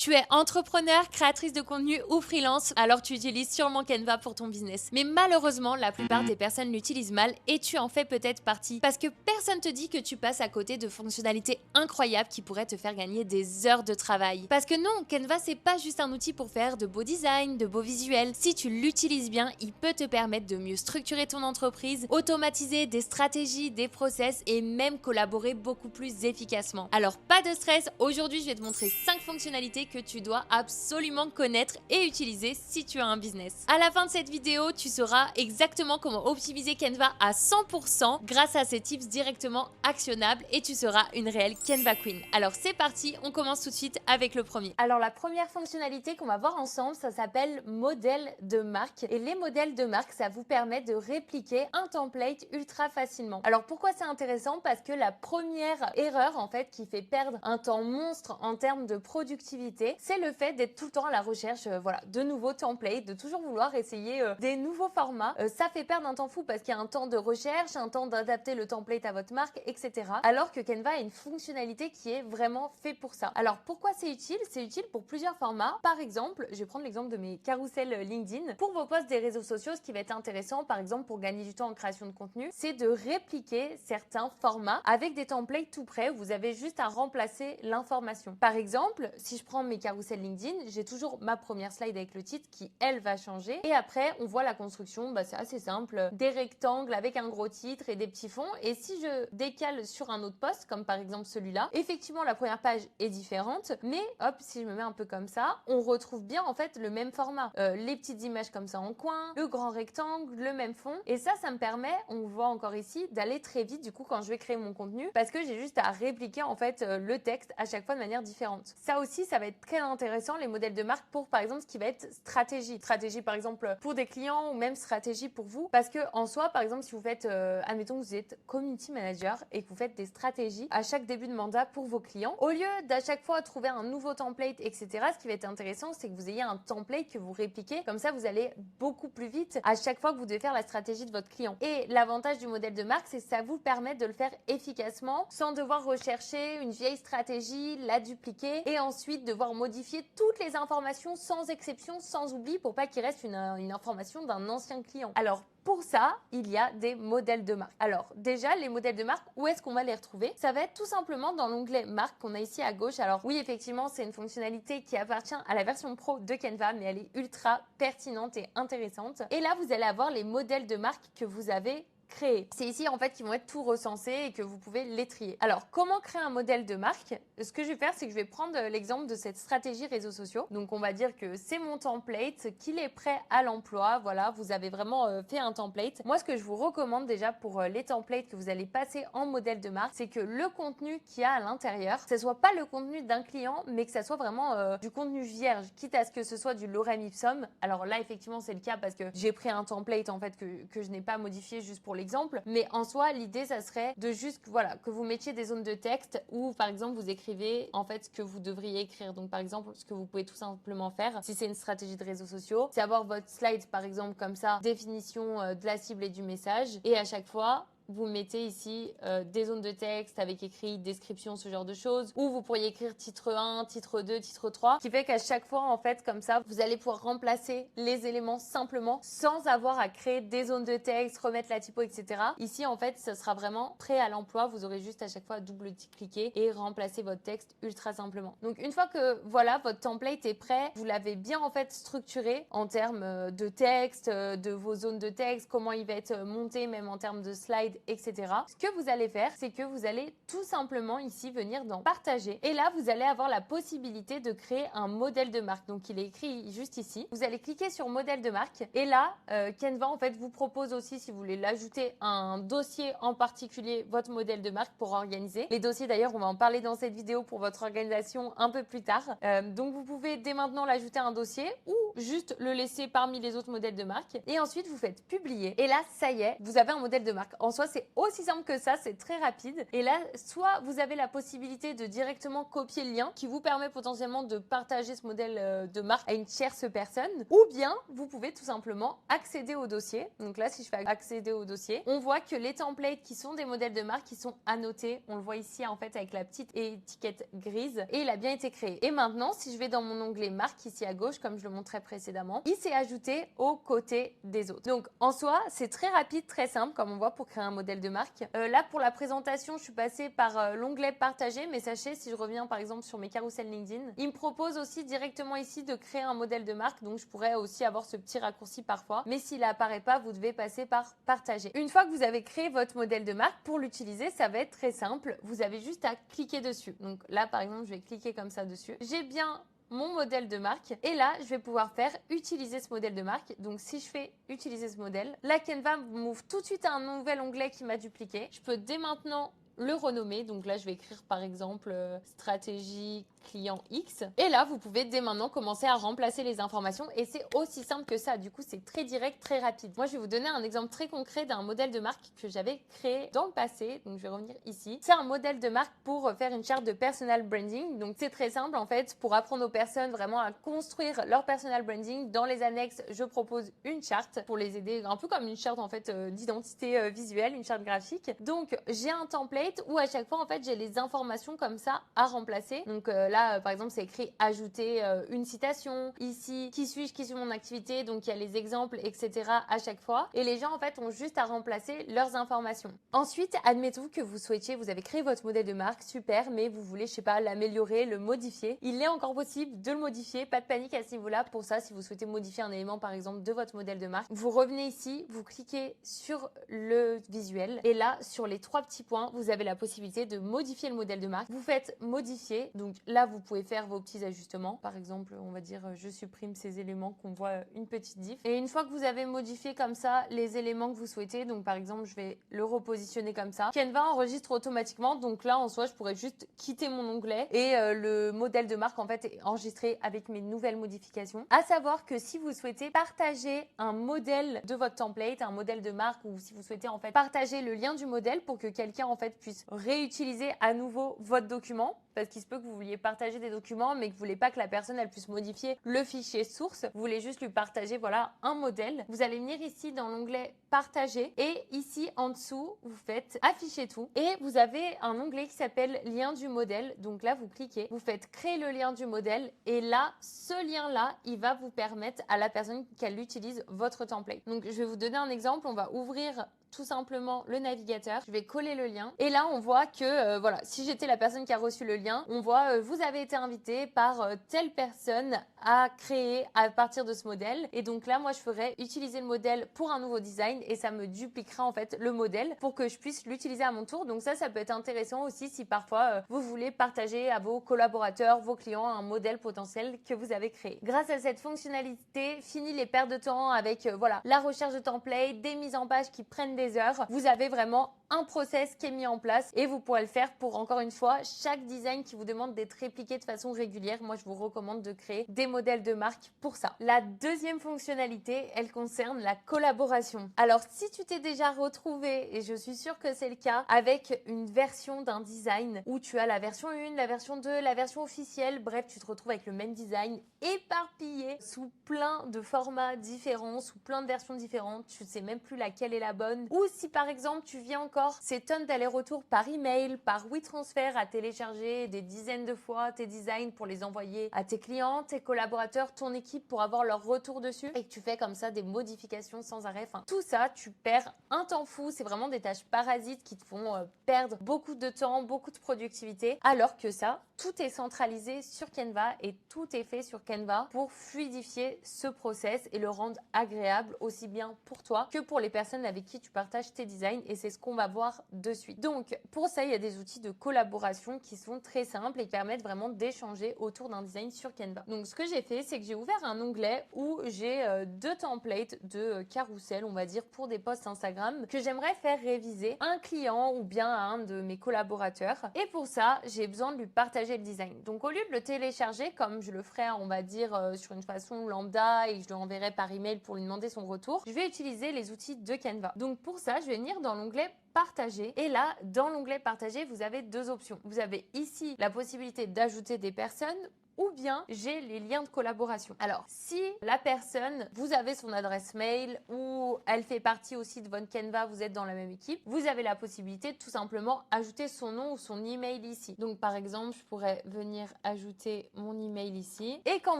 Tu es entrepreneur, créatrice de contenu ou freelance, alors tu utilises sûrement Canva pour ton business. Mais malheureusement, la plupart des personnes l'utilisent mal et tu en fais peut-être partie parce que personne te dit que tu passes à côté de fonctionnalités incroyables qui pourraient te faire gagner des heures de travail. Parce que non, Canva c'est pas juste un outil pour faire de beaux designs, de beaux visuels. Si tu l'utilises bien, il peut te permettre de mieux structurer ton entreprise, automatiser des stratégies, des process et même collaborer beaucoup plus efficacement. Alors pas de stress, aujourd'hui je vais te montrer 5 fonctionnalités que tu dois absolument connaître et utiliser si tu as un business. À la fin de cette vidéo, tu sauras exactement comment optimiser Canva à 100% grâce à ces tips directement actionnables et tu seras une réelle Canva Queen. Alors c'est parti, on commence tout de suite avec le premier. Alors la première fonctionnalité qu'on va voir ensemble, ça s'appelle modèle de marque. Et les modèles de marque, ça vous permet de répliquer un template ultra facilement. Alors pourquoi c'est intéressant? Parce que la première erreur en fait qui fait perdre un temps monstre en termes de productivité, c'est le fait d'être tout le temps à la recherche de nouveaux templates, de toujours vouloir essayer des nouveaux formats. Ça fait perdre un temps fou parce qu'il y a un temps de recherche, un temps d'adapter le template à votre marque, etc. Alors que Canva a une fonctionnalité qui est vraiment fait pour ça. Alors pourquoi c'est utile? C'est utile pour plusieurs formats. Par exemple, je vais prendre l'exemple de mes carousels LinkedIn. Pour vos posts des réseaux sociaux, ce qui va être intéressant, par exemple pour gagner du temps en création de contenu, c'est de répliquer certains formats avec des templates tout prêts où vous avez juste à remplacer l'information. Par exemple, si je prends mes carousels LinkedIn, j'ai toujours ma première slide avec le titre qui, elle, va changer. Et après, on voit la construction, c'est assez simple. Des rectangles avec un gros titre et des petits fonds. Et si je décale sur un autre post, comme par exemple celui-là, effectivement, la première page est différente. Mais hop, si je me mets un peu comme ça, on retrouve bien en fait le même format. Les petites images comme ça en coin, le grand rectangle, le même fond. Et ça me permet, on voit encore ici, d'aller très vite du coup quand je vais créer mon contenu parce que j'ai juste à répliquer en fait le texte à chaque fois de manière différente. Ça aussi, ça va être très intéressant les modèles de marque pour par exemple ce qui va être stratégie par exemple pour des clients ou même stratégie pour vous parce que en soi par exemple si vous faites admettons que vous êtes community manager et que vous faites des stratégies à chaque début de mandat pour vos clients, au lieu d'à chaque fois trouver un nouveau template etc, ce qui va être intéressant c'est que vous ayez un template que vous répliquez, comme ça vous allez beaucoup plus vite à chaque fois que vous devez faire la stratégie de votre client. Et l'avantage du modèle de marque c'est que ça vous permet de le faire efficacement sans devoir rechercher une vieille stratégie, la dupliquer et ensuite devoir modifier toutes les informations sans exception, sans oubli pour pas qu'il reste une information d'un ancien client. Alors pour ça, il y a des modèles de marque. Alors déjà, les modèles de marque, où est-ce qu'on va les retrouver? Ça va être tout simplement dans l'onglet marque qu'on a ici à gauche. Alors oui, effectivement, c'est une fonctionnalité qui appartient à la version pro de Canva, mais elle est ultra pertinente et intéressante. Et là, vous allez avoir les modèles de marque que vous avez créer. C'est ici en fait qu'ils vont être tout recensés et que vous pouvez les trier. Alors comment créer un modèle de marque? Ce que je vais faire c'est que je vais prendre l'exemple de cette stratégie réseaux sociaux. Donc on va dire que c'est mon template, qu'il est prêt à l'emploi. Voilà, vous avez vraiment fait un template. Moi ce que je vous recommande déjà pour les templates que vous allez passer en modèle de marque, c'est que le contenu qu'il y a à l'intérieur, ce soit pas le contenu d'un client, mais que ça soit vraiment du contenu vierge, quitte à ce que ce soit du lorem ipsum. Alors là effectivement c'est le cas parce que j'ai pris un template en fait que je n'ai pas modifié juste pour l'exemple, mais en soi l'idée ça serait de juste que vous mettiez des zones de texte où par exemple vous écrivez en fait ce que vous devriez écrire. Donc par exemple ce que vous pouvez tout simplement faire si c'est une stratégie de réseaux sociaux, c'est avoir votre slide par exemple comme ça, définition de la cible et du message, et à chaque fois vous mettez ici des zones de texte avec écrit description, ce genre de choses, ou vous pourriez écrire titre 1, titre 2, titre 3, qui fait qu'à chaque fois en fait comme ça vous allez pouvoir remplacer les éléments simplement sans avoir à créer des zones de texte, remettre la typo, etc. Ici en fait ce sera vraiment prêt à l'emploi, vous aurez juste à chaque fois à double-cliquer et remplacer votre texte ultra simplement. Donc une fois que voilà votre template est prêt, vous l'avez bien en fait structuré en termes de texte, de vos zones de texte, comment il va être monté même en termes de slides, etc. Ce que vous allez faire, c'est que vous allez tout simplement ici venir dans partager et là vous allez avoir la possibilité de créer un modèle de marque. Donc il est écrit juste ici. Vous allez cliquer sur modèle de marque et là Canva en fait vous propose aussi, si vous voulez l'ajouter à un dossier en particulier, votre modèle de marque pour organiser. Les dossiers d'ailleurs on va en parler dans cette vidéo pour votre organisation un peu plus tard. Donc vous pouvez dès maintenant l'ajouter à un dossier ou juste le laisser parmi les autres modèles de marque et ensuite vous faites publier et là ça y est, vous avez un modèle de marque. En soi soi, c'est aussi simple que ça, c'est très rapide. Et là, soit vous avez la possibilité de directement copier le lien qui vous permet potentiellement de partager ce modèle de marque à une tierce personne, ou bien vous pouvez tout simplement accéder au dossier. Donc là, si je fais accéder au dossier, on voit que les templates qui sont des modèles de marque qui sont annotés, on le voit ici en fait avec la petite étiquette grise, et il a bien été créé. Et maintenant, si je vais dans mon onglet marque ici à gauche, comme je le montrais précédemment, il s'est ajouté aux côtés des autres. Donc en soi, c'est très rapide, très simple, comme on voit pour créer un modèle de marque. Là, pour la présentation, je suis passée par l'onglet partager, mais sachez, si je reviens par exemple sur mes carousels LinkedIn, il me propose aussi directement ici de créer un modèle de marque, donc je pourrais aussi avoir ce petit raccourci parfois, mais s'il n'apparaît pas, vous devez passer par partager. Une fois que vous avez créé votre modèle de marque, pour l'utiliser, ça va être très simple. Vous avez juste à cliquer dessus. Donc là, par exemple, je vais cliquer comme ça dessus. J'ai bien mon modèle de marque et là je vais pouvoir faire utiliser ce modèle de marque. Donc si je fais utiliser ce modèle, la Canva m'ouvre tout de suite à un nouvel onglet qui m'a dupliqué. Je peux dès maintenant le renommer. Donc là, je vais écrire par exemple stratégie client X. Et là, vous pouvez dès maintenant commencer à remplacer les informations et c'est aussi simple que ça. Du coup, c'est très direct, très rapide. Moi, je vais vous donner un exemple très concret d'un modèle de marque que j'avais créé dans le passé. Donc, je vais revenir ici. C'est un modèle de marque pour faire une charte de personal branding. Donc, c'est très simple en fait pour apprendre aux personnes vraiment à construire leur personal branding. Dans les annexes, je propose une charte pour les aider, un peu comme une charte en fait d'identité visuelle, une charte graphique. Donc, j'ai un template où à chaque fois en fait j'ai les informations comme ça à remplacer. Donc là par exemple c'est écrit ajouter une citation, ici qui suis-je, qui suit mon activité, donc il y a les exemples etc. à chaque fois et les gens en fait ont juste à remplacer leurs informations. Ensuite admettons que vous souhaitiez, vous avez créé votre modèle de marque, super, mais vous voulez je sais pas l'améliorer, le modifier, il est encore possible de le modifier, pas de panique à ce niveau là. Pour ça, si vous souhaitez modifier un élément par exemple de votre modèle de marque, vous revenez ici, vous cliquez sur le visuel et là sur les trois petits points vous avez la possibilité de modifier le modèle de marque. Vous faites modifier, donc là vous pouvez faire vos petits ajustements. Par exemple, on va dire je supprime ces éléments qu'on voit une petite diff. Et une fois que vous avez modifié comme ça les éléments que vous souhaitez, donc par exemple je vais le repositionner comme ça, Canva enregistre automatiquement. Donc là en soi je pourrais juste quitter mon onglet et le modèle de marque en fait est enregistré avec mes nouvelles modifications. À savoir que si vous souhaitez partager un modèle de votre template, un modèle de marque, ou si vous souhaitez en fait partager le lien du modèle pour que quelqu'un en fait puisse réutiliser à nouveau votre document, parce qu'il se peut que vous vouliez partager des documents mais que vous voulez pas que la personne elle puisse modifier le fichier source, vous voulez juste lui partager voilà un modèle. Vous allez venir ici dans l'onglet partager et ici en dessous vous faites afficher tout et vous avez un onglet qui s'appelle lien du modèle. Donc là vous cliquez, vous faites créer le lien du modèle et là ce lien là il va vous permettre à la personne qu'elle utilise votre template. Donc je vais vous donner un exemple, on va ouvrir tout simplement le navigateur, je vais coller le lien et là on voit que voilà, si j'étais la personne qui a reçu le lien, on voit vous avez été invité par telle personne à créer à partir de ce modèle et donc là moi je ferais utiliser le modèle pour un nouveau design et ça me dupliquera en fait le modèle pour que je puisse l'utiliser à mon tour. Donc ça peut être intéressant aussi si parfois vous voulez partager à vos collaborateurs, vos clients un modèle potentiel que vous avez créé. Grâce à cette fonctionnalité, fini les pertes de temps avec voilà la recherche de templates, des mises en page qui prennent des heures. Vous avez vraiment un process qui est mis en place et vous pourrez le faire pour encore une fois chaque design qui vous demande d'être répliqué de façon régulière. Moi je vous recommande de créer des modèles de marque pour ça. La deuxième fonctionnalité, elle concerne la collaboration. Alors si tu t'es déjà retrouvé, et je suis sûre que c'est le cas, avec une version d'un design où tu as la version 1, la version 2, la version officielle, bref tu te retrouves avec le même design éparpillé sous plein de formats différents, sous plein de versions différentes, tu ne sais même plus laquelle est la bonne. Ou si par exemple tu viens encore ces tonnes d'allers-retours par email, par WeTransfer à télécharger des dizaines de fois tes designs pour les envoyer à tes clients, tes collaborateurs, ton équipe pour avoir leur retour dessus et que tu fais comme ça des modifications sans arrêt. Enfin, tout ça, tu perds un temps fou. C'est vraiment des tâches parasites qui te font perdre beaucoup de temps, beaucoup de productivité. Alors que ça, tout est centralisé sur Canva et tout est fait sur Canva pour fluidifier ce process et le rendre agréable aussi bien pour toi que pour les personnes avec qui tu partages tes designs et c'est ce qu'on va voir de suite. Donc pour ça, il y a des outils de collaboration qui sont très simples et qui permettent vraiment d'échanger autour d'un design sur Canva. Donc ce que j'ai fait, c'est que j'ai ouvert un onglet où j'ai deux templates de carrousel, on va dire, pour des posts Instagram que j'aimerais faire réviser à un client ou bien à un de mes collaborateurs. Et pour ça, j'ai besoin de lui partager le design. Donc au lieu de le télécharger comme je le ferais, on va dire, sur une façon lambda et que je lui enverrai par email pour lui demander son retour, je vais utiliser les outils de Canva. Donc pour ça, je vais venir dans l'onglet partager. Et là, dans l'onglet partager, vous avez deux options. Vous avez ici la possibilité d'ajouter des personnes ou bien j'ai les liens de collaboration. Alors, si la personne, vous avez son adresse mail ou elle fait partie aussi de votre Canva, vous êtes dans la même équipe, vous avez la possibilité de tout simplement ajouter son nom ou son email ici. Donc, par exemple, je pourrais venir ajouter mon email ici. Et quand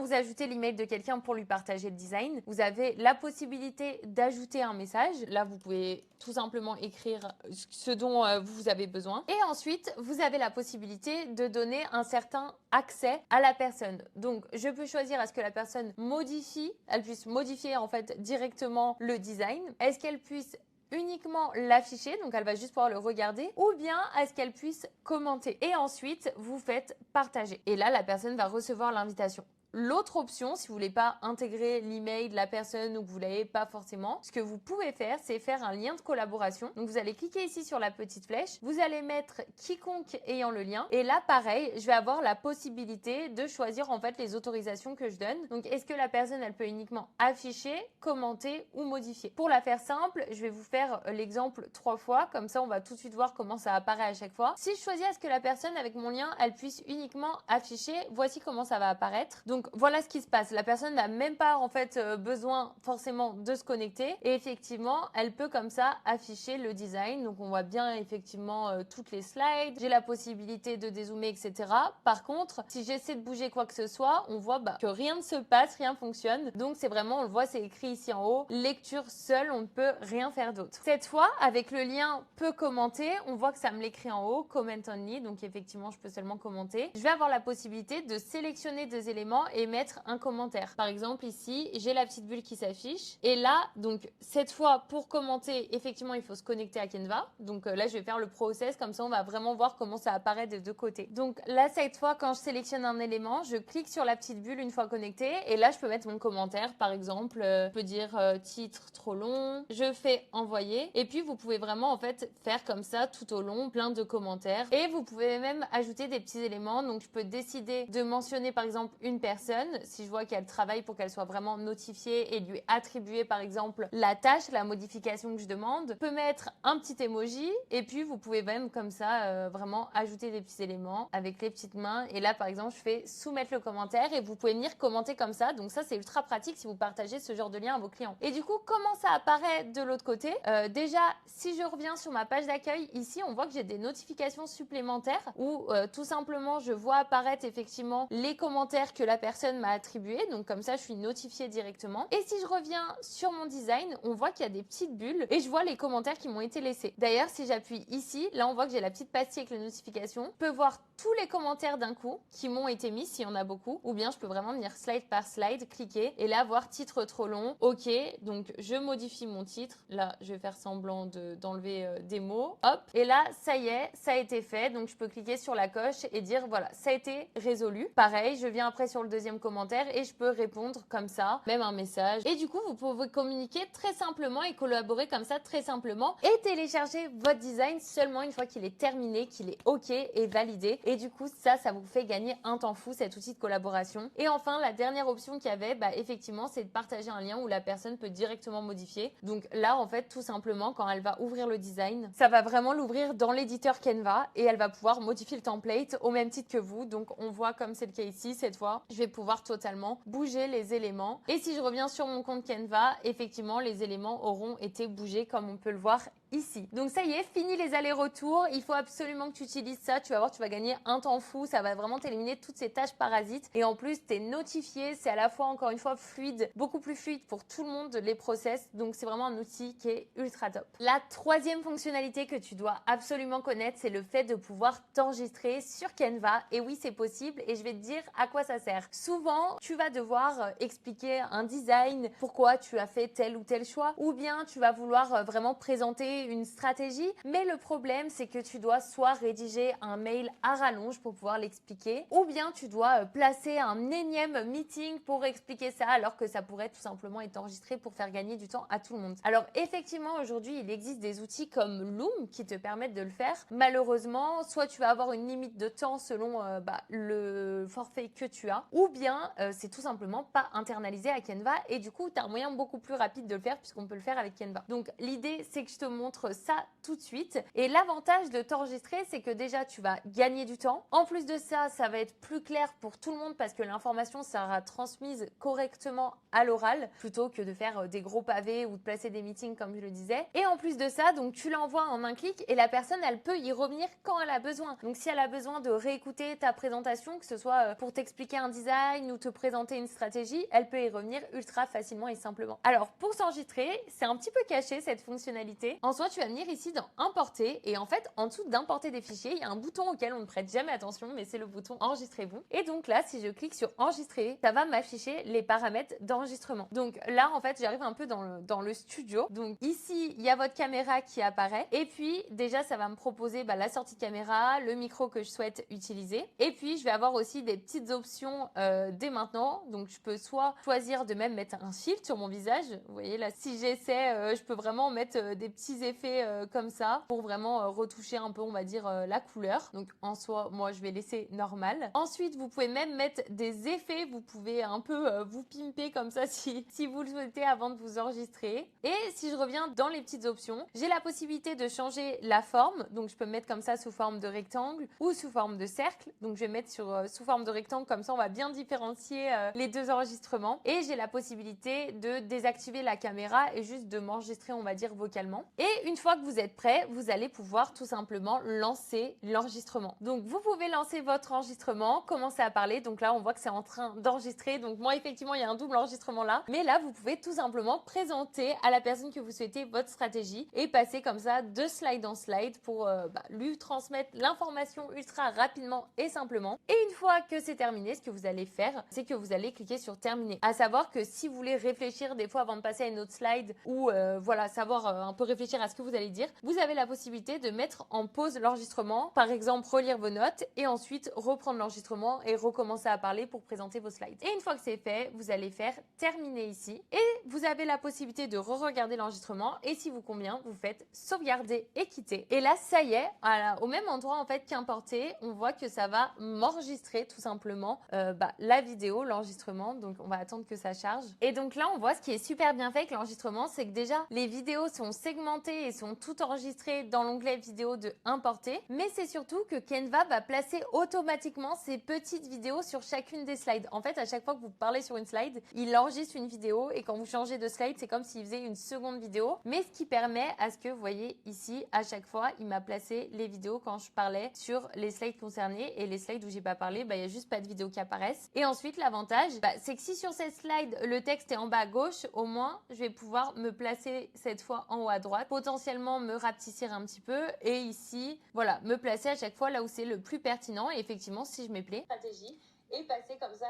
vous ajoutez l'email de quelqu'un pour lui partager le design, vous avez la possibilité d'ajouter un message. Là, vous pouvez tout simplement écrire ce dont vous avez besoin. Et ensuite, vous avez la possibilité de donner un certain accès à la personne. Donc, je peux choisir à ce que la personne modifie, elle puisse modifier en fait directement le design. Est-ce qu'elle puisse uniquement l'afficher, donc elle va juste pouvoir le regarder, ou bien est-ce qu'elle puisse commenter. Et ensuite, vous faites partager. Et là, la personne va recevoir l'invitation. L'autre option, si vous voulez pas intégrer l'email de la personne ou que vous l'avez pas forcément, ce que vous pouvez faire, c'est faire un lien de collaboration. Donc, vous allez cliquer ici sur la petite flèche. Vous allez mettre quiconque ayant le lien. Et là, pareil, je vais avoir la possibilité de choisir en fait les autorisations que je donne. Donc, est-ce que la personne, elle peut uniquement afficher, commenter ou modifier? Pour la faire simple, je vais vous faire l'exemple 3 fois. Comme ça, on va tout de suite voir comment ça apparaît à chaque fois. Si je choisis à ce que la personne avec mon lien, elle puisse uniquement afficher, voici comment ça va apparaître. Donc, voilà ce qui se passe. La personne n'a même pas en fait besoin forcément de se connecter et effectivement, elle peut comme ça afficher le design. Donc, on voit bien effectivement toutes les slides. J'ai la possibilité de dézoomer, etc. Par contre, si j'essaie de bouger quoi que ce soit, on voit que rien ne se passe, rien fonctionne. Donc, c'est vraiment, on le voit, c'est écrit ici en haut, lecture seule, on ne peut rien faire d'autre. Cette fois, avec le lien peut commenter, on voit que ça me l'écrit en haut, comment only. Donc, effectivement, je peux seulement commenter. Je vais avoir la possibilité de sélectionner des éléments et mettre un commentaire. Par exemple, ici, j'ai la petite bulle qui s'affiche. Et là, donc, cette fois, pour commenter, effectivement, il faut se connecter à Canva. Donc là, je vais faire le process. Comme ça, on va vraiment voir comment ça apparaît des deux côtés. Donc là, cette fois, quand je sélectionne un élément, je clique sur la petite bulle une fois connectée. Et là, je peux mettre mon commentaire. Par exemple, je peux dire titre trop long. Je fais envoyer. Et puis, vous pouvez vraiment, en fait, faire comme ça tout au long, plein de commentaires. Et vous pouvez même ajouter des petits éléments. Donc, je peux décider de mentionner, par exemple, une personne. Si je vois qu'elle travaille pour qu'elle soit vraiment notifiée et lui attribuer par exemple la tâche, la modification que je demande, je peux mettre un petit emoji et puis vous pouvez même comme ça vraiment ajouter des petits éléments avec les petites mains. Et là par exemple je fais soumettre le commentaire et vous pouvez venir commenter comme ça. Donc ça c'est ultra pratique si vous partagez ce genre de lien à vos clients. Et du coup comment ça apparaît de l'autre côté? Déjà si je reviens sur ma page d'accueil ici on voit que j'ai des notifications supplémentaires où tout simplement je vois apparaître effectivement les commentaires que la personne m'a attribué, donc comme ça je suis notifiée directement. Et si je reviens sur mon design, on voit qu'il y a des petites bulles et je vois les commentaires qui m'ont été laissés. D'ailleurs, si j'appuie ici, là on voit que j'ai la petite pastille avec les notifications. Je peux voir tous les commentaires d'un coup qui m'ont été mis s'il y en a beaucoup, ou bien je peux vraiment venir slide par slide, cliquer et là voir titre trop long. Ok, donc je modifie mon titre. Là, je vais faire semblant d'enlever des mots. Hop, et là, ça y est, ça a été fait. Donc je peux cliquer sur la coche et dire voilà, ça a été résolu. Pareil, je viens après sur le deuxième commentaire et je peux répondre comme ça, même un message. Et du coup, vous pouvez communiquer très simplement et collaborer comme ça très simplement et télécharger votre design seulement une fois qu'il est terminé, qu'il est OK et validé. Et du coup, ça vous fait gagner un temps fou, cet outil de collaboration. Et enfin, la dernière option qu'il y avait, effectivement, c'est de partager un lien où la personne peut directement modifier. Donc là, en fait, tout simplement, quand elle va ouvrir le design, ça va vraiment l'ouvrir dans l'éditeur Canva et elle va pouvoir modifier le template au même titre que vous. Donc, on voit comme c'est le cas ici, cette fois, je vais pouvoir totalement bouger les éléments. Et si je reviens sur mon compte Canva, effectivement, les éléments auront été bougés comme on peut le voir ici. Donc ça y est, fini les allers-retours. Il faut absolument que tu utilises ça. Tu vas voir, tu vas gagner un temps fou. Ça va vraiment t'éliminer toutes ces tâches parasites. Et en plus, tu es notifié. C'est à la fois, encore une fois, fluide, beaucoup plus fluide pour tout le monde, les process. Donc c'est vraiment un outil qui est ultra top. La troisième fonctionnalité que tu dois absolument connaître, c'est le fait de pouvoir t'enregistrer sur Canva. Et oui, c'est possible. Et je vais te dire à quoi ça sert. Souvent, tu vas devoir expliquer un design, pourquoi tu as fait tel ou tel choix. Ou bien tu vas vouloir vraiment présenter une stratégie, mais le problème c'est que tu dois soit rédiger un mail à rallonge pour pouvoir l'expliquer, ou bien tu dois placer un énième meeting pour expliquer ça, alors que ça pourrait tout simplement être enregistré pour faire gagner du temps à tout le monde. Alors effectivement aujourd'hui il existe des outils comme Loom qui te permettent de le faire. Malheureusement, soit tu vas avoir une limite de temps selon le forfait que tu as, ou bien c'est tout simplement pas internalisé à Canva et du coup tu as un moyen beaucoup plus rapide de le faire puisqu'on peut le faire avec Canva. Donc l'idée c'est que je te montre montre ça tout de suite. Et l'avantage de t'enregistrer, c'est que déjà tu vas gagner du temps. En plus de ça, ça va être plus clair pour tout le monde parce que l'information sera transmise correctement à l'oral plutôt que de faire des gros pavés ou de placer des meetings comme je le disais. Et en plus de ça, donc tu l'envoies en un clic et la personne, elle peut y revenir quand elle a besoin. Donc si elle a besoin de réécouter ta présentation, que ce soit pour t'expliquer un design ou te présenter une stratégie, elle peut y revenir ultra facilement et simplement. Alors pour s'enregistrer, c'est un petit peu caché cette fonctionnalité. En soi, tu vas venir ici dans importer et en fait, en dessous d'importer des fichiers, il y a un bouton auquel on ne prête jamais attention, mais c'est le bouton enregistrez-vous. Et donc là, si je clique sur enregistrer, ça va m'afficher les paramètres d'enregistrement. Donc là, en fait, j'arrive un peu dans le studio. Donc ici, il y a votre caméra qui apparaît. Et puis déjà, ça va me proposer la sortie de caméra, le micro que je souhaite utiliser. Et puis, je vais avoir aussi des petites options dès maintenant. Donc je peux soit choisir de même mettre un filtre sur mon visage. Vous voyez là, si j'essaie, je peux vraiment mettre des petits effets comme ça pour vraiment retoucher un peu, on va dire, la couleur. Donc en soi, moi, je vais laisser normal. Ensuite, vous pouvez même mettre des effets. Vous pouvez un peu vous pimper comme ça si vous le souhaitez avant de vous enregistrer. Et si je reviens dans les petites options, j'ai la possibilité de changer la forme. Donc je peux me mettre comme ça sous forme de rectangle ou sous forme de cercle. Donc je vais mettre sous forme de rectangle, comme ça on va bien différencier les deux enregistrements. Et j'ai la possibilité de désactiver la caméra et juste de m'enregistrer, on va dire, vocalement. Et une fois que vous êtes prêt, vous allez pouvoir tout simplement lancer l'enregistrement. Donc vous pouvez lancer votre enregistrement, commencer à parler. Donc là, on voit que c'est en train d'enregistrer. Donc moi, effectivement, il y a un double enregistrement là. Mais là, vous pouvez tout simplement présenter à la personne que vous souhaitez votre stratégie et passer comme ça de slide en slide pour lui transmettre l'information ultra rapidement et simplement. Et une fois que c'est terminé, ce que vous allez faire, c'est que vous allez cliquer sur terminer. À savoir que si vous voulez réfléchir des fois avant de passer à une autre slide ou voilà, savoir un peu réfléchir à ce que vous allez dire, vous avez la possibilité de mettre en pause l'enregistrement, par exemple relire vos notes et ensuite reprendre l'enregistrement et recommencer à parler pour présenter vos slides. Et une fois que c'est fait, vous allez faire terminer ici et vous avez la possibilité de re-regarder l'enregistrement et si vous convient, vous faites sauvegarder et quitter. Et là, ça y est, voilà, au même endroit en fait qu'importer, on voit que ça va m'enregistrer tout simplement la vidéo, l'enregistrement. Donc on va attendre que ça charge. Et donc là, on voit ce qui est super bien fait avec l'enregistrement, c'est que déjà les vidéos sont segmentées et sont toutes enregistrées dans l'onglet vidéo de importer. Mais c'est surtout que Canva va placer automatiquement ces petites vidéos sur chacune des slides. En fait, à chaque fois que vous parlez sur une slide, il enregistre une vidéo et quand vous changez de slide, c'est comme s'il faisait une seconde vidéo. Mais ce qui permet à ce que, vous voyez ici, à chaque fois, il m'a placé les vidéos quand je parlais sur les slides concernés et les slides où j'ai pas parlé, il y a juste pas de vidéos qui apparaissent. Et ensuite, l'avantage, c'est que si sur cette slide, le texte est en bas à gauche, au moins, je vais pouvoir me placer cette fois en haut à droite, potentiellement me rapetissir un petit peu et ici, voilà, me placer à chaque fois là où c'est le plus pertinent. Et effectivement, si je m'y stratégie, et passer comme ça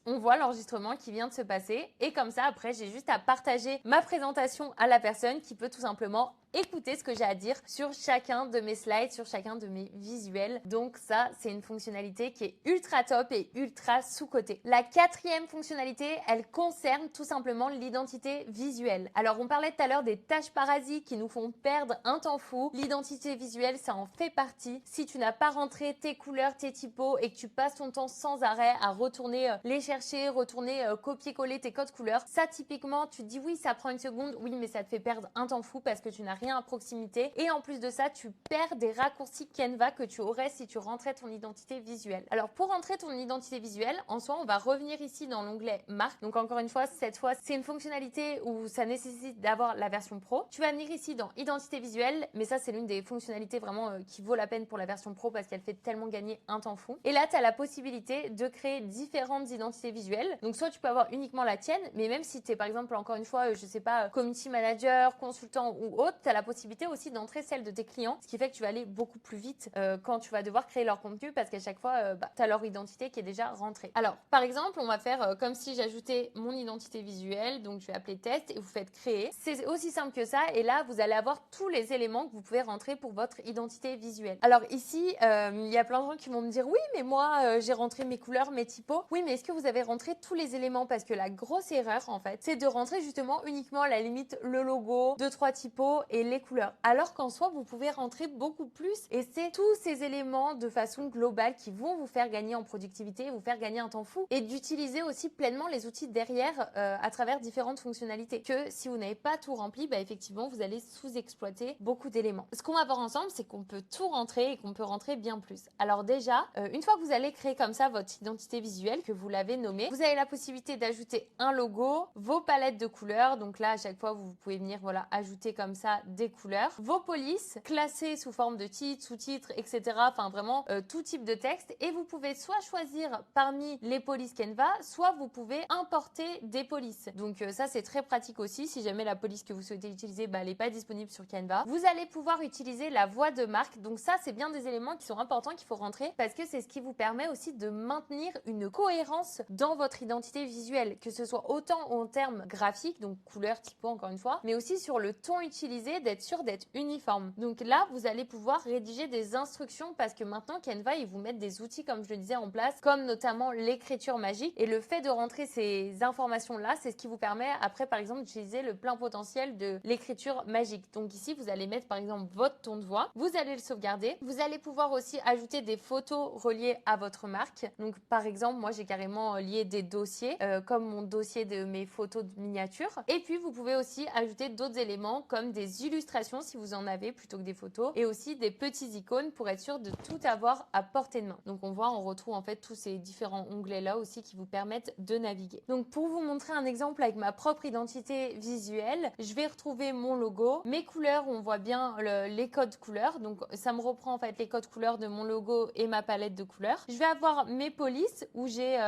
on voit l'enregistrement qui vient de se passer et comme ça après j'ai juste à partager ma présentation à la personne qui peut tout simplement écouter ce que j'ai à dire sur chacun de mes slides, sur chacun de mes visuels. Donc ça, c'est une fonctionnalité qui est ultra top et ultra sous-cotée. La quatrième fonctionnalité, elle concerne tout simplement l'identité visuelle. Alors, on parlait tout à l'heure des tâches parasites qui nous font perdre un temps fou. L'identité visuelle, ça en fait partie. Si tu n'as pas rentré tes couleurs, tes typos et que tu passes ton temps sans arrêt à retourner les chercher, retourner copier-coller tes codes couleurs, ça typiquement, tu te dis oui, ça prend une seconde, oui, mais ça te fait perdre un temps fou parce que tu n'as rien à proximité et en plus de ça tu perds des raccourcis Canva que tu aurais si tu rentrais ton identité visuelle. Alors pour rentrer ton identité visuelle, en soi on va revenir ici dans l'onglet marque. Donc encore une fois, cette fois c'est une fonctionnalité où ça nécessite d'avoir la version pro. Tu vas venir ici dans identité visuelle, mais ça c'est l'une des fonctionnalités vraiment qui vaut la peine pour la version pro parce qu'elle fait tellement gagner un temps fou. Et là tu as la possibilité de créer différentes identités visuelles. Donc soit tu peux avoir uniquement la tienne, mais même si tu es par exemple encore une fois, je sais pas, community manager, consultant ou autre, tu as la possibilité aussi d'entrer celle de tes clients, ce qui fait que tu vas aller beaucoup plus vite quand tu vas devoir créer leur contenu parce qu'à chaque fois, tu as leur identité qui est déjà rentrée. Alors, par exemple, on va faire comme si j'ajoutais mon identité visuelle, donc je vais appeler test et vous faites créer. C'est aussi simple que ça et là, vous allez avoir tous les éléments que vous pouvez rentrer pour votre identité visuelle. Alors ici, il y a plein de gens qui vont me dire oui, mais moi, j'ai rentré mes couleurs, mes typos. Oui, mais est-ce que vous avez rentré tous les éléments? Parce que la grosse erreur, en fait, c'est de rentrer justement uniquement à la limite le logo, 2-3 typos et les couleurs. Alors qu'en soi, vous pouvez rentrer beaucoup plus et c'est tous ces éléments de façon globale qui vont vous faire gagner en productivité, vous faire gagner un temps fou et d'utiliser aussi pleinement les outils derrière à travers différentes fonctionnalités. Que si vous n'avez pas tout rempli, effectivement, vous allez sous-exploiter beaucoup d'éléments. Ce qu'on va voir ensemble, c'est qu'on peut tout rentrer et qu'on peut rentrer bien plus. Alors déjà, une fois que vous allez créer comme ça votre identité visuelle, que vous l'avez nommée, vous avez la possibilité d'ajouter un logo, vos palettes de couleurs. Donc là, à chaque fois, vous pouvez venir ajouter comme ça des couleurs. Vos polices, classées sous forme de titres, sous-titres, etc. Enfin, vraiment tout type de texte. Et vous pouvez soit choisir parmi les polices Canva, soit vous pouvez importer des polices. Donc ça, c'est très pratique aussi. Si jamais la police que vous souhaitez utiliser, elle n'est pas disponible sur Canva. Vous allez pouvoir utiliser la voix de marque. Donc ça, c'est bien des éléments qui sont importants qu'il faut rentrer parce que c'est ce qui vous permet aussi de maintenir une cohérence dans votre identité visuelle, que ce soit autant en termes graphiques, donc couleurs, typo encore une fois, mais aussi sur le ton utilisé, d'être sûr d'être uniforme. Donc là, vous allez pouvoir rédiger des instructions parce que maintenant Canva, ils vous mettent des outils, comme je le disais, en place, comme notamment l'écriture magique. Et le fait de rentrer ces informations-là, c'est ce qui vous permet après, par exemple, d'utiliser le plein potentiel de l'écriture magique. Donc ici, vous allez mettre par exemple votre ton de voix, vous allez le sauvegarder. Vous allez pouvoir aussi ajouter des photos reliées à votre marque. Donc par exemple, moi j'ai carrément lié des dossiers, comme mon dossier de mes photos de miniatures. Et puis vous pouvez aussi ajouter d'autres éléments comme des illustrations si vous en avez plutôt que des photos, et aussi des petits icônes pour être sûr de tout avoir à portée de main. Donc on retrouve en fait tous ces différents onglets là aussi qui vous permettent de naviguer. Donc pour vous montrer un exemple avec ma propre identité visuelle, je vais retrouver mon logo, mes couleurs, on voit bien les codes couleurs. Donc ça me reprend en fait les codes couleurs de mon logo et ma palette de couleurs. Je vais avoir mes polices où j'ai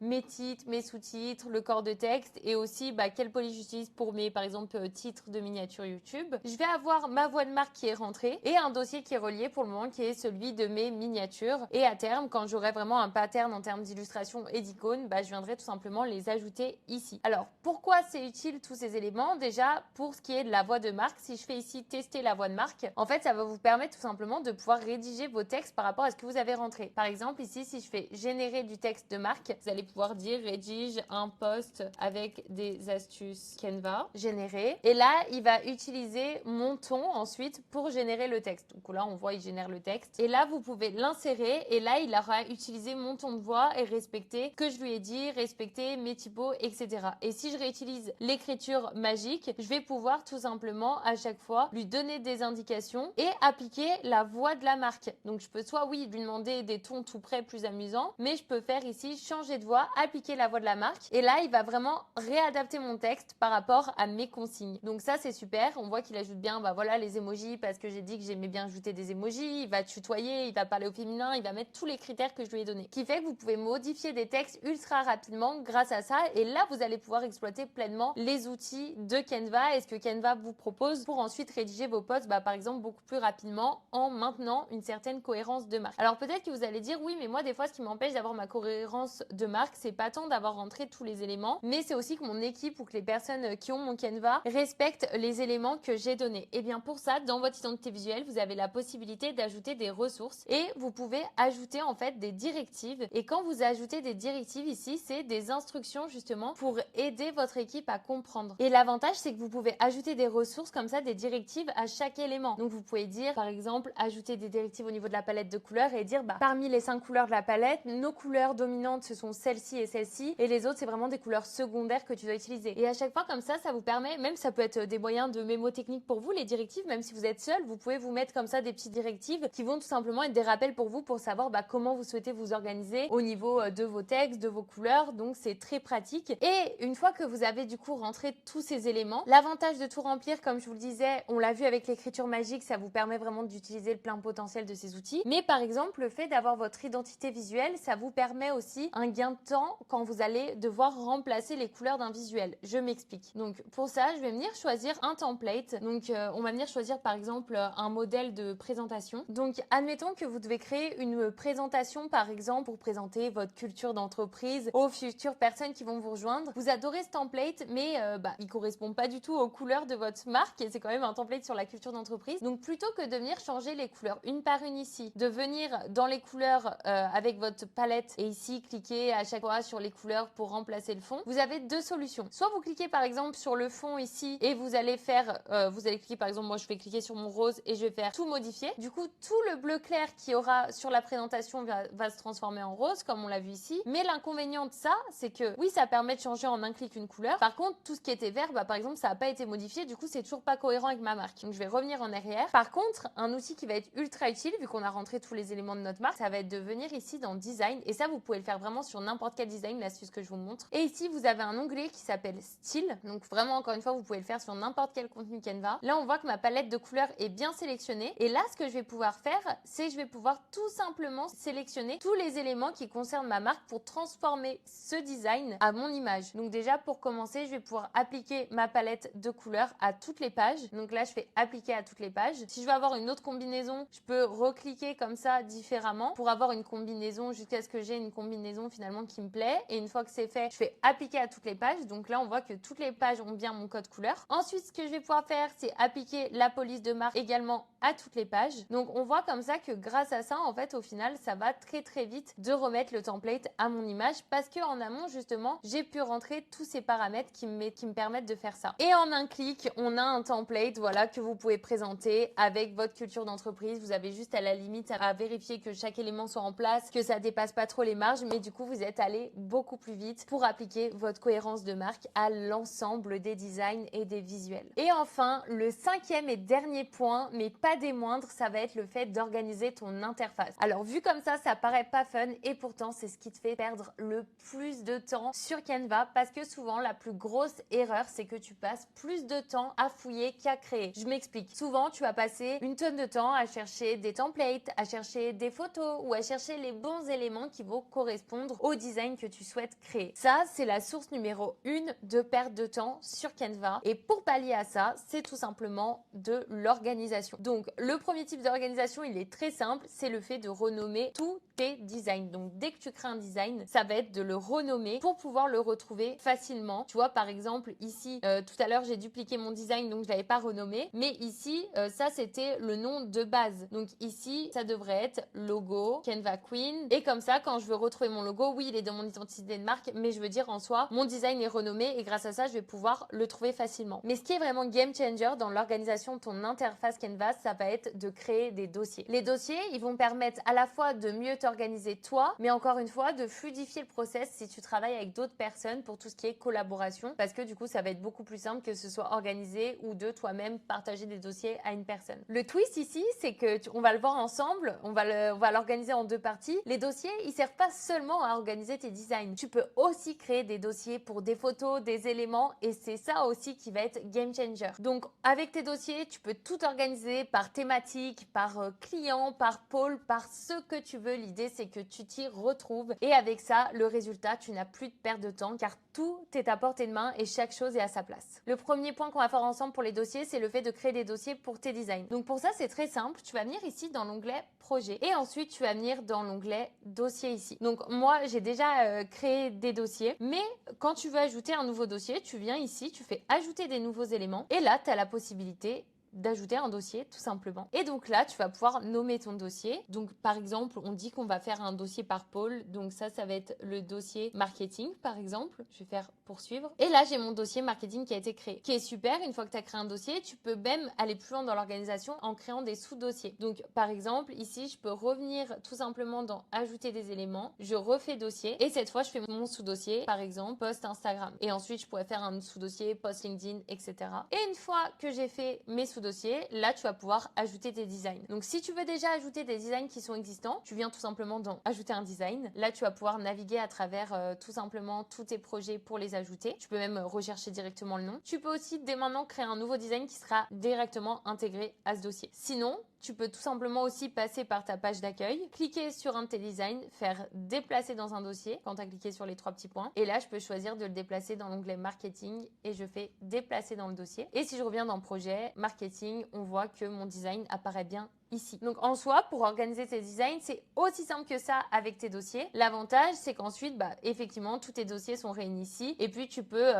mes titres, mes sous-titres, le corps de texte et aussi quelle police j'utilise pour mes par exemple titres de miniatures YouTube. Je vais avoir ma voix de marque qui est rentrée et un dossier qui est relié pour le moment qui est celui de mes miniatures. Et à terme, quand j'aurai vraiment un pattern en termes d'illustration et d'icônes, je viendrai tout simplement les ajouter ici. Alors pourquoi c'est utile tous ces éléments? Déjà pour ce qui est de la voix de marque, si je fais ici tester la voix de marque, en fait ça va vous permettre tout simplement de pouvoir rédiger vos textes par rapport à ce que vous avez rentré. Par exemple ici, si je fais générer du texte de marque, vous allez pouvoir dire rédige un post avec des astuces Canva, générer. Et là, il va utiliser mon ton ensuite pour générer le texte. Donc là, on voit, il génère le texte. Et là, vous pouvez l'insérer. Et là, il aura utilisé mon ton de voix et respecté que je lui ai dit, respecter mes typos, etc. Et si je réutilise l'écriture magique, je vais pouvoir tout simplement à chaque fois lui donner des indications et appliquer la voix de la marque. Donc je peux soit lui demander des tons tout près plus amusants, mais je peux faire ici changer de voix, appliquer la voix de la marque. Et là, il va vraiment réadapter mon texte par rapport à mes consignes. Donc ça, c'est super. On voit qu'il ajoute bien les emojis parce que j'ai dit que j'aimais bien ajouter des emojis. Il va tutoyer, il va parler au féminin, il va mettre tous les critères que je lui ai donnés. Qui fait que vous pouvez modifier des textes ultra rapidement grâce à ça. Et là, vous allez pouvoir exploiter pleinement les outils de Canva et ce que Canva vous propose pour ensuite rédiger vos posts, par exemple, beaucoup plus rapidement en maintenant une certaine cohérence de marque. Alors peut-être que vous allez dire, oui, mais moi, des fois, ce qui m'empêche d'avoir ma cohérence de marque, c'est pas tant d'avoir rentré tous les éléments, mais c'est aussi que mon équipe ou que les personnes qui ont mon Canva respectent les éléments que j'ai donnés. Et bien pour ça, dans votre identité visuelle, vous avez la possibilité d'ajouter des ressources et vous pouvez ajouter en fait des directives. Et quand vous ajoutez des directives ici, c'est des instructions justement pour aider votre équipe à comprendre. Et l'avantage, c'est que vous pouvez ajouter des ressources comme ça, des directives à chaque élément. Donc vous pouvez dire par exemple, ajouter des directives au niveau de la palette de couleurs et dire parmi les 5 couleurs de la palette, nos couleurs dominantes ce sont celles-ci et celles-ci et les autres c'est vraiment des couleurs secondaires que tu dois utiliser. Et à chaque fois comme ça vous permet, même ça peut être des moyens de mémotechnique pour vous, les directives, même si vous êtes seul, vous pouvez vous mettre comme ça des petites directives qui vont tout simplement être des rappels pour vous pour savoir comment vous souhaitez vous organiser au niveau de vos textes, de vos couleurs. Donc c'est très pratique. Et une fois que vous avez du coup rentré tous ces éléments, l'avantage de tout remplir, comme je vous le disais, on l'a vu avec l'écriture magique, ça vous permet vraiment d'utiliser le plein potentiel de ces outils. Mais par exemple, le fait d'avoir votre identité visuelle, ça vous permet aussi un gain de temps quand vous allez devoir remplacer les couleurs d'un visuel. Je m'explique. Donc pour ça, je vais venir choisir un template. Donc on va venir choisir par exemple un modèle de présentation. Donc admettons que vous devez créer une présentation par exemple pour présenter votre culture d'entreprise aux futures personnes qui vont vous rejoindre. Vous adorez ce template, mais il correspond pas du tout aux couleurs de votre marque et c'est quand même un template sur la culture d'entreprise. Donc plutôt que de venir changer les couleurs une par une ici, de venir dans les couleurs avec votre palette et ici cliquer à chaque fois sur les couleurs pour remplacer le fond, vous avez deux solutions. Soit vous cliquez par exemple sur le fond ici et vous allez faire vous allez cliquer, par exemple, moi je vais cliquer sur mon rose et je vais faire tout modifier. Du coup, tout le bleu clair qui aura sur la présentation va se transformer en rose, comme on l'a vu ici. Mais l'inconvénient de ça, c'est que oui, ça permet de changer en un clic une couleur. Par contre, tout ce qui était vert, par exemple, ça n'a pas été modifié. Du coup, c'est toujours pas cohérent avec ma marque. Donc, je vais revenir en arrière. Par contre, un outil qui va être ultra utile, vu qu'on a rentré tous les éléments de notre marque, ça va être de venir ici dans Design. Et ça, vous pouvez le faire vraiment sur n'importe quel design, l'astuce que je vous montre. Et ici, vous avez un onglet qui s'appelle Style. Donc, vraiment, encore une fois, vous pouvez le faire sur n'importe quel contenu Canva. Là, on voit que ma palette de couleurs est bien sélectionnée. Et là, ce que je vais pouvoir faire, c'est je vais pouvoir tout simplement sélectionner tous les éléments qui concernent ma marque pour transformer ce design à mon image. Donc déjà, pour commencer, je vais pouvoir appliquer ma palette de couleurs à toutes les pages. Donc là, je fais appliquer à toutes les pages. Si je veux avoir une autre combinaison, je peux recliquer comme ça différemment pour avoir une combinaison jusqu'à ce que j'ai une combinaison finalement qui me plaît. Et une fois que c'est fait, je fais appliquer à toutes les pages. Donc là, on voit que toutes les pages ont bien mon code couleur. Ensuite, ce que je vais pouvoir faire, c'est appliquer la police de marque également à toutes les pages. Donc on voit comme ça que grâce à ça, en fait, au final, ça va très vite de remettre le template à mon image parce que en amont, justement, j'ai pu rentrer tous ces paramètres qui me permettent de faire ça. Et en un clic, on a un template, voilà, que vous pouvez présenter avec votre culture d'entreprise. Vous avez juste à la limite à vérifier que chaque élément soit en place, que ça dépasse pas trop les marges, mais du coup, vous êtes allé beaucoup plus vite pour appliquer votre cohérence de marque à l'ensemble des designs et des visuels. Et enfin, le cinquième et dernier point, mais pas des moindres, ça va être le fait d'organiser ton interface. Alors, vu comme ça paraît pas fun et pourtant, c'est ce qui te fait perdre le plus de temps sur Canva parce que souvent, la plus grosse erreur, c'est que tu passes plus de temps à fouiller qu'à créer. Je m'explique. Souvent, tu vas passer une tonne de temps à chercher des templates, à chercher des photos ou à chercher les bons éléments qui vont correspondre au design que tu souhaites créer. Ça, c'est la source numéro 1 de perte de temps sur Canva. Et pour pallier à ça, c'est tout simplement de l'organisation. Donc, le premier type d'organisation, il est très simple, c'est le fait de renommer tous tes designs. Donc, dès que tu crées un design, ça va être de le renommer pour pouvoir le retrouver facilement. Tu vois, par exemple, ici, tout à l'heure, j'ai dupliqué mon design, donc je l'avais pas renommé. Mais ici, ça, c'était le nom de base. Donc ici, ça devrait être logo, Canva Queen. Et comme ça, quand je veux retrouver mon logo, oui, il est dans mon identité de marque, mais je veux dire en soi, mon design est renommé et grâce à ça, je vais pouvoir le trouver facilement. Mais ce qui est vraiment game changer dans l'organisation de ton interface Canva, ça va être de créer des dossiers. Les dossiers, ils vont permettre à la fois de mieux t'organiser toi, mais encore une fois, de fluidifier le process si tu travailles avec d'autres personnes pour tout ce qui est collaboration, parce que du coup, ça va être beaucoup plus simple que ce soit organisé ou de toi-même partager des dossiers à une personne. Le twist ici, c'est que on va le voir ensemble, on va l'organiser en deux parties. Les dossiers, ils servent pas seulement à organiser tes designs. Tu peux aussi créer des dossiers pour des photos, des éléments, et c'est ça aussi qui va être game changer. Donc, avec tes dossiers, tu peux tout organiser par thématique, par client, par pôle, par ce que tu veux. L'idée, c'est que tu t'y retrouves. Et avec ça, le résultat, tu n'as plus de perte de temps car tout est à portée de main et chaque chose est à sa place. Le premier point qu'on va faire ensemble pour les dossiers, c'est le fait de créer des dossiers pour tes designs. Donc pour ça, c'est très simple. Tu vas venir ici dans l'onglet projet et ensuite tu vas venir dans l'onglet dossier ici. Donc moi, j'ai déjà créé des dossiers, mais quand tu veux ajouter un nouveau dossier, tu viens ici, tu fais ajouter des nouveaux éléments et là, tu as la possibilité d'ajouter un dossier tout simplement. Et donc là, tu vas pouvoir nommer ton dossier. Donc par exemple, on dit qu'on va faire un dossier par pôle. Donc ça va être le dossier marketing par exemple. Je vais faire poursuivre. Et là, j'ai mon dossier marketing qui a été créé. Qui est super, une fois que tu as créé un dossier, tu peux même aller plus loin dans l'organisation en créant des sous-dossiers. Donc par exemple, ici, je peux revenir tout simplement dans ajouter des éléments. Je refais dossier et cette fois, je fais mon sous-dossier, par exemple, post Instagram. Et ensuite, je pourrais faire un sous-dossier, post LinkedIn, etc. Et une fois que j'ai fait mes sous-dossiers, là, tu vas pouvoir ajouter tes designs. Donc, si tu veux déjà ajouter des designs qui sont existants, tu viens tout simplement dans ajouter un design. Là, tu vas pouvoir naviguer à travers tout simplement tous tes projets pour les ajouter. Tu peux même rechercher directement le nom. Tu peux aussi dès maintenant créer un nouveau design qui sera directement intégré à ce dossier. Sinon, tu peux tout simplement aussi passer par ta page d'accueil, cliquer sur un de tes designs, faire déplacer dans un dossier quand tu as cliqué sur les trois petits points. Et là, je peux choisir de le déplacer dans l'onglet marketing et je fais déplacer dans le dossier. Et si je reviens dans projet, marketing, on voit que mon design apparaît bien ici. Donc en soi, pour organiser tes designs, c'est aussi simple que ça avec tes dossiers. L'avantage, c'est qu'ensuite, effectivement, tous tes dossiers sont réunis ici et puis tu peux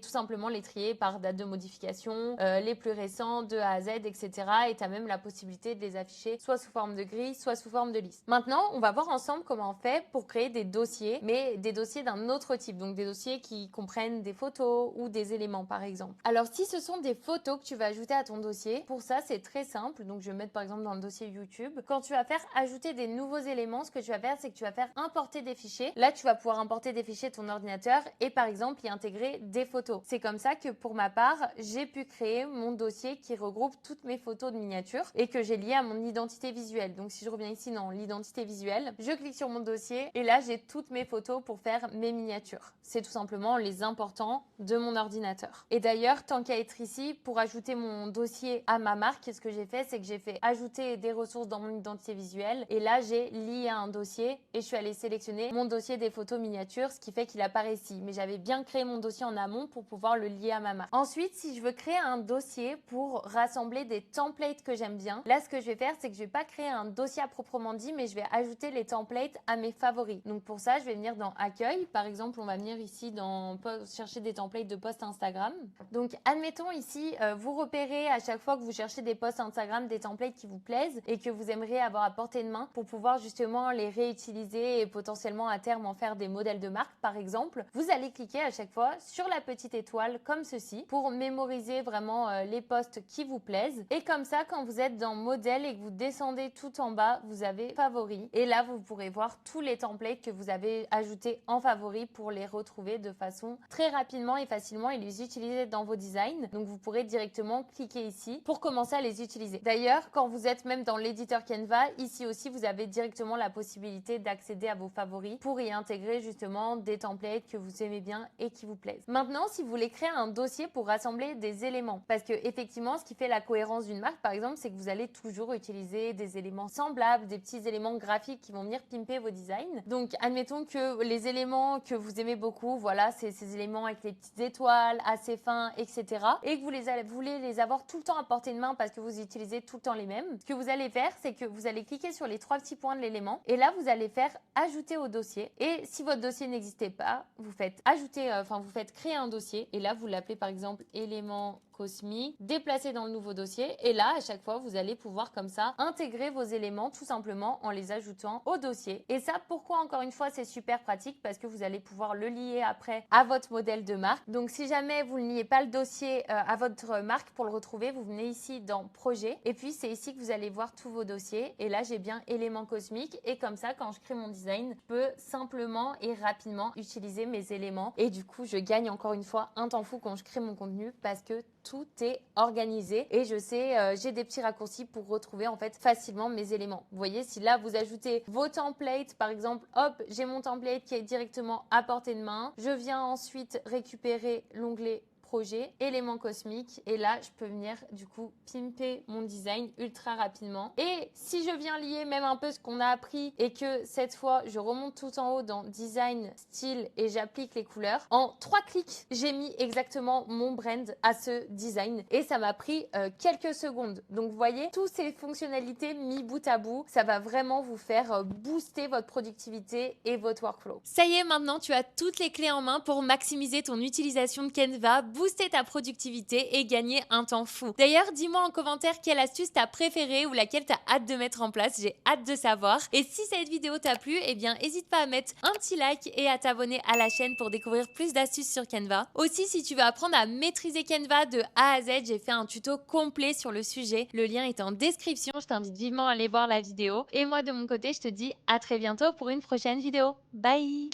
tout simplement les trier par date de modification, les plus récents de A à Z, etc. Et tu as même la possibilité de les afficher soit sous forme de grille, soit sous forme de liste. Maintenant, on va voir ensemble comment on fait pour créer des dossiers, mais des dossiers d'un autre type, donc des dossiers qui comprennent des photos ou des éléments par exemple. Alors si ce sont des photos que tu vas ajouter à ton dossier, pour ça c'est très simple, donc je vais mettre par exemple dans le dossier YouTube. Quand tu vas faire ajouter des nouveaux éléments, ce que tu vas faire, c'est que tu vas faire importer des fichiers. Là tu vas pouvoir importer des fichiers de ton ordinateur et par exemple y intégrer des photos. C'est comme ça que pour ma part, j'ai pu créer mon dossier qui regroupe toutes mes photos de miniatures et que j'ai lié à mon identité visuelle. Donc si je reviens ici dans l'identité visuelle, je clique sur mon dossier et là j'ai toutes mes photos pour faire mes miniatures. C'est tout simplement en les important de mon ordinateur. Et d'ailleurs, tant qu'à être ici, pour ajouter mon dossier à ma marque, ce que j'ai fait, c'est que j'ai fait ajouter des ressources dans mon identité visuelle et là j'ai lié à un dossier et je suis allée sélectionner mon dossier des photos miniatures, ce qui fait qu'il apparaît ici. Mais j'avais bien créé mon dossier en amont pour pouvoir le lier à ma marque. Ensuite, si je veux créer un dossier pour rassembler des templates que j'aime bien, là ce que je vais faire, c'est que je vais pas créer un dossier à proprement dit, mais je vais ajouter les templates à mes favoris. Donc pour ça, je vais venir dans accueil. Par exemple, on va venir ici dans chercher des templates de posts Instagram. Donc admettons ici, vous repérez à chaque fois que vous cherchez des posts Instagram, des templates qui vous plaisent et que vous aimeriez avoir à portée de main pour pouvoir justement les réutiliser et potentiellement à terme en faire des modèles de marque par exemple. Vous allez cliquer à chaque fois sur la petite étoile comme ceci pour mémoriser vraiment les posts qui vous plaisent. Et comme ça, quand vous êtes dans modèle et que vous descendez tout en bas, vous avez favoris. Et là, vous pourrez voir tous les templates que vous avez ajoutés en favoris pour les retrouver de façon très rapidement et facilement et les utiliser dans vos designs. Donc, vous pourrez directement cliquer ici pour commencer à les utiliser. D'ailleurs, quand vous êtes même dans l'éditeur Canva, ici aussi, vous avez directement la possibilité d'accéder à vos favoris pour y intégrer justement des templates que vous aimez bien et qui vous plaisent. Maintenant, si vous voulez créer un dossier pour rassembler des éléments, parce que effectivement, ce qui fait la cohérence d'une marque, par exemple, c'est que vous allez toujours utiliser des éléments semblables, des petits éléments graphiques qui vont venir pimper vos designs. Donc, admettons que les éléments que vous aimez beaucoup, voilà, c'est ces éléments avec les petites étoiles, assez fins, etc. Et que vous voulez les avoir tout le temps à portée de main parce que vous utilisez tout le temps les mêmes. Ce que vous allez faire, c'est que vous allez cliquer sur les trois petits points de l'élément et là, vous allez faire ajouter au dossier. Et si votre dossier n'existait pas, vous faites ajouter, vous faites créer un dossier et là, vous l'appelez par exemple élément cosmique, déplacer dans le nouveau dossier et là à chaque fois vous allez pouvoir comme ça intégrer vos éléments tout simplement en les ajoutant au dossier. Et ça, pourquoi encore une fois c'est super pratique, parce que vous allez pouvoir le lier après à votre modèle de marque. Donc si jamais vous ne liez pas le dossier à votre marque, pour le retrouver vous venez ici dans projet et puis c'est ici que vous allez voir tous vos dossiers et là j'ai bien éléments cosmiques et comme ça quand je crée mon design je peux simplement et rapidement utiliser mes éléments et du coup je gagne encore une fois un temps fou quand je crée mon contenu parce que tout est organisé et je sais, j'ai des petits raccourcis pour retrouver en fait facilement mes éléments. Vous voyez, si là vous ajoutez vos templates, par exemple, hop, j'ai mon template qui est directement à portée de main. Je viens ensuite récupérer l'onglet projet, éléments cosmiques et là je peux venir du coup pimper mon design ultra rapidement. Et si je viens lier même un peu ce qu'on a appris et que cette fois je remonte tout en haut dans design, style et j'applique les couleurs, en 3 clics j'ai mis exactement mon brand à ce design et ça m'a pris quelques secondes. Donc vous voyez, toutes ces fonctionnalités mis bout à bout, ça va vraiment vous faire booster votre productivité et votre workflow. Ça y est, maintenant tu as toutes les clés en main pour maximiser ton utilisation de Canva, booster ta productivité et gagner un temps fou. D'ailleurs, dis-moi en commentaire quelle astuce t'as préférée ou laquelle t'as hâte de mettre en place, j'ai hâte de savoir. Et si cette vidéo t'a plu, eh bien n'hésite pas à mettre un petit like et à t'abonner à la chaîne pour découvrir plus d'astuces sur Canva. Aussi, si tu veux apprendre à maîtriser Canva de A à Z, j'ai fait un tuto complet sur le sujet. Le lien est en description, je t'invite vivement à aller voir la vidéo. Et moi de mon côté, je te dis à très bientôt pour une prochaine vidéo. Bye!